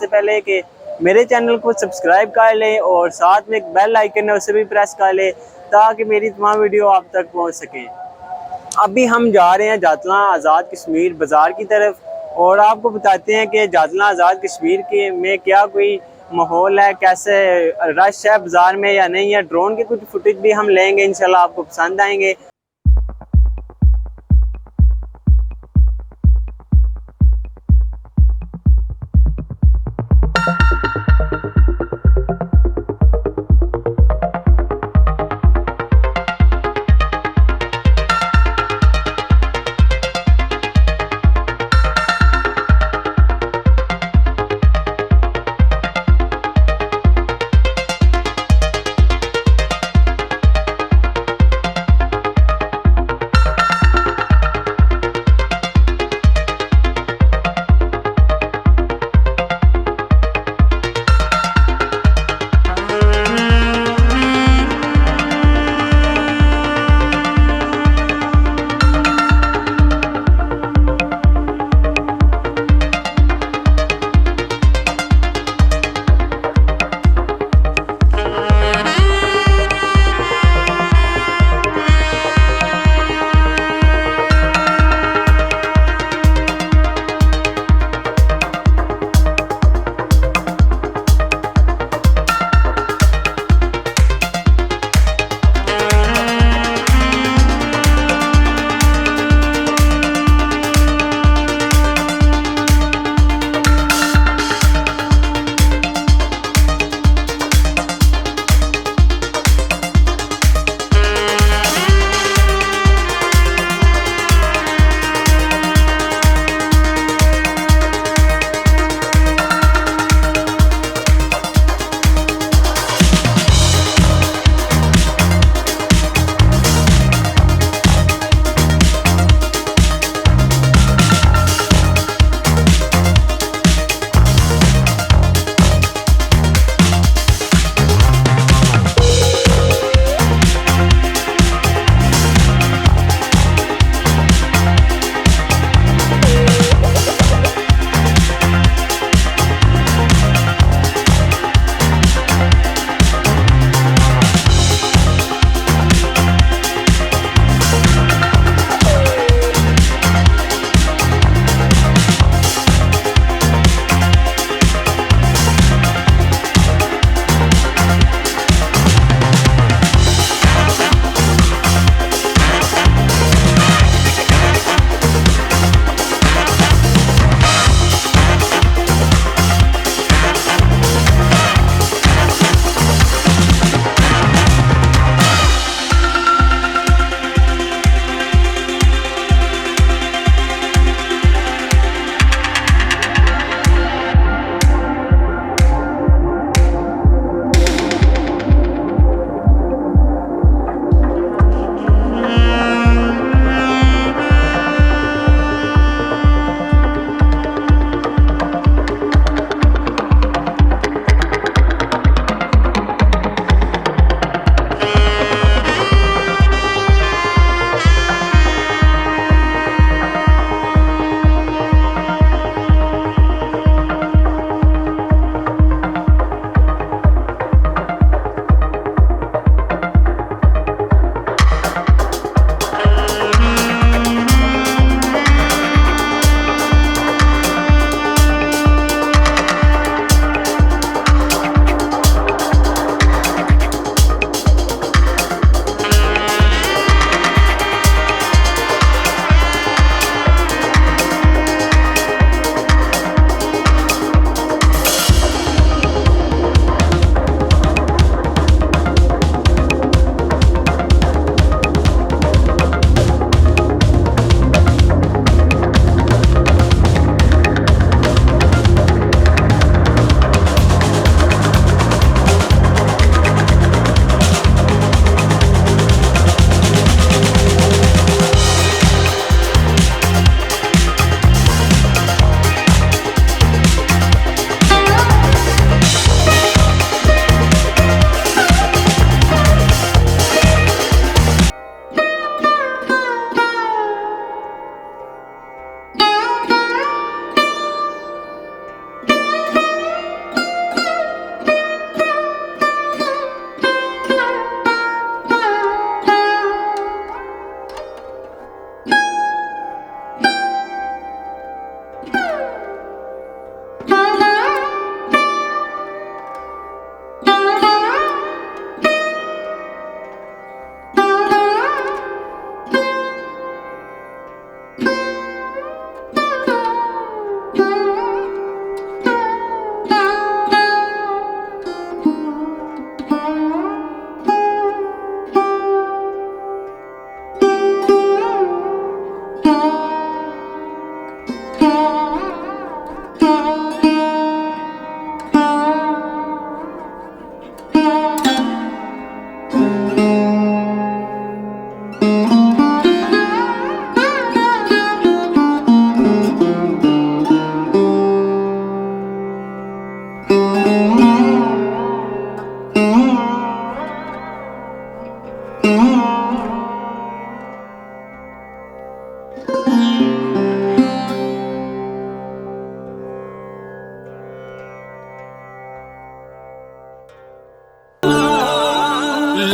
पहले कि मेरे चैनल को सब्सक्राइब कर लें और साथ में एक बेल आइकन है उसे भी प्रेस कर लें ताकि मेरी तमाम वीडियो आप तक पहुंच सकें। अभी हम जा रहे हैं जातलां आज़ाद कश्मीर बाज़ार की तरफ और आपको बताते हैं कि जातलां आज़ाद कश्मीर के में क्या कोई माहौल है, कैसे रश है बाज़ार में या नहीं है। ड्रोन की कुछ फुटेज भी हम लेंगे, इंशाल्लाह आपको पसंद आएंगे।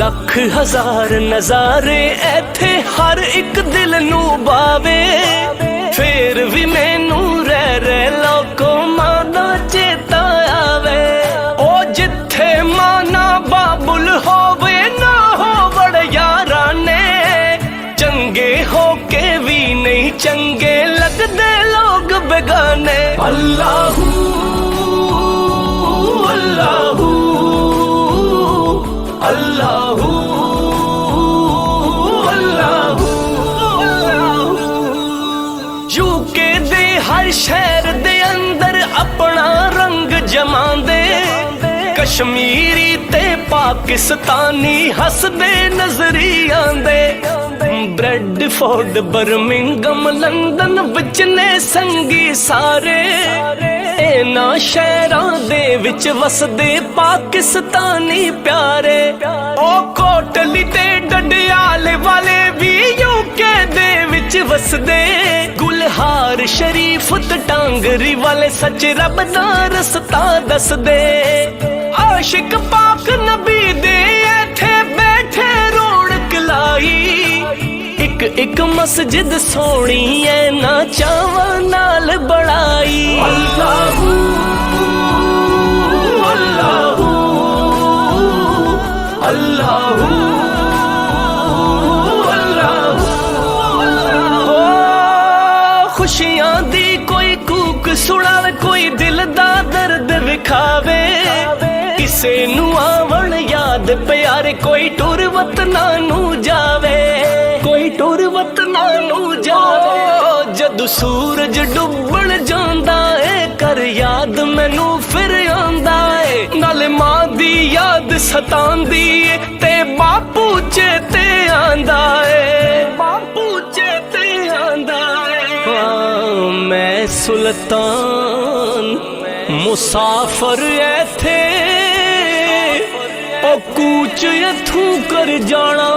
ਲੱਖ ਹਜ਼ਾਰ ਨਜ਼ਾਰੇ ਇੱਥੇ ਹਰ ਇੱਕ ਦਿਲ ਨੂੰ ਬਾਵੇ, ਫੇਰ ਵੀ ਮੈਨੂੰ ਰਹਿ ਰਹਿ ਲੋਕੋ ਮਾਂ ਦਾ ਚੇਤਾ ਆਵੇ। ਉਹ ਜਿੱਥੇ ਮਾਂ ਨਾ ਬਾਬੁਲ ਹੋਵੇ ਨਾ ਹੋਵੜ ਯਾਰਾਂ ਨੇ, ਚੰਗੇ ਹੋ ਕੇ ਵੀ ਨਹੀਂ ਚੰਗੇ ਲੱਗਦੇ ਲੋਕ ਬੇਗਾਨੇ। ਅੱਲਾਹੂ ਅੱਲਾਹੂ ਅੱਲਾਹੂ ਅੱਲਾਹੂ ਯੂਕੇ ਦੇ ਹਰ ਸ਼ਹਿਰ ਦੇ ਅੰਦਰ ਆਪਣਾ ਰੰਗ ਜਮਾਂਦੇ, ਕਸ਼ਮੀਰੀ ਤੇ ਪਾਕਿਸਤਾਨੀ ਹੱਸਦੇ ਨਜ਼ਰੀ ਆਂਦੇ। ਬ੍ਰੈਡਫੋਰਡ ਬਰਮਿੰਗਮ ਲੰਡਨ ਵਿੱਚ ਨੇ ਸੰਗੀ ਸਾਰੇ, ਇਹਨਾਂ ਸ਼ਹਿਰਾਂ ਦੇ ਵਿੱਚ ਵਸਦੇ ਪਾਕਿਸਤਾਨੀ ਪਿਆਰੇ। ਉਹ ਕੋਟਲੀ ਤੇ ਡੰਡਿਆਲੇ ਵਾਲੇ ਵੀ ਯੂਕੇ ਦੇ ਵਿੱਚ ਵਸਦੇ, ਗੁਲਹਾਰ ਸ਼ਰੀਫ ਤੇ ਟਾਂਗਰੀ ਵਾਲੇ ਸੱਚ ਰੱਬ ਦਾ ਰਸਤਾ ਦੱਸਦੇ। ਆਸ਼ਿਕ ਪਾਕ ਨਬੀ ਦੇ ਇੱਥੇ ਬੈਠੇ ਰੌਣਕ ਲਾਈ, ਇੱਕ ਇੱਕ ਮਸਜਿਦ ਸੋਹਣੀ ਐ ਨਾ ਚਾਵਾਂ ਨਾਲ ਬਣਾਈ। ਅੱਲਾਹੂ ਅੱਲਾਹੂ ਅੱਲਾਹੂ ਅੱਲਾਹੂ। ਖੁਸ਼ੀਆਂ ਦੀ ਕੋਈ ਕੂਕ ਸੁਣਾਵੇ, ਕੋਈ ਦਿਲ ਦਾ ਦਰਦ ਵਿਖਾਵੇ, ਕਿਸੇ ਨੂੰ ਆਵਣ ਯਾਦ ਪਿਆਰੇ, ਕੋਈ ਟੁਰ ਵਤਨਾਂ ਨੂੰ ਜਾਵੇ, ਕੋਈ ਟੁਰ ਵਤਨਾਂ ਨੂੰ ਜਾਵੇ। ਜਦੋਂ ਸੂਰਜ ਡੁੱਬਣ ਜਾਂਦਾ ਏ ਕਰ ਯਾਦ ਮੈਨੂੰ ਫਿਰ ਆਉਂਦਾ ਏ, ਨਾਲੇ ਮਾਂ ਦੀ ਯਾਦ ਸਤਾਉਂਦੀ ਏ ਤੇ ਬਾਪੂ ਚੇਤੇ ਆਂਦਾ ਏ, ਬਾਪੂ ਚੇਤੇ ਆਂਦਾ ਏ। ਮੈਂ ਸੁਲਤਾਨ ਮੁਸਾਫਰ ਇੱਥੇ, ਉਹ ਕੂਚ ਇੱਥੋਂ ਕਰ ਜਾਣਾ।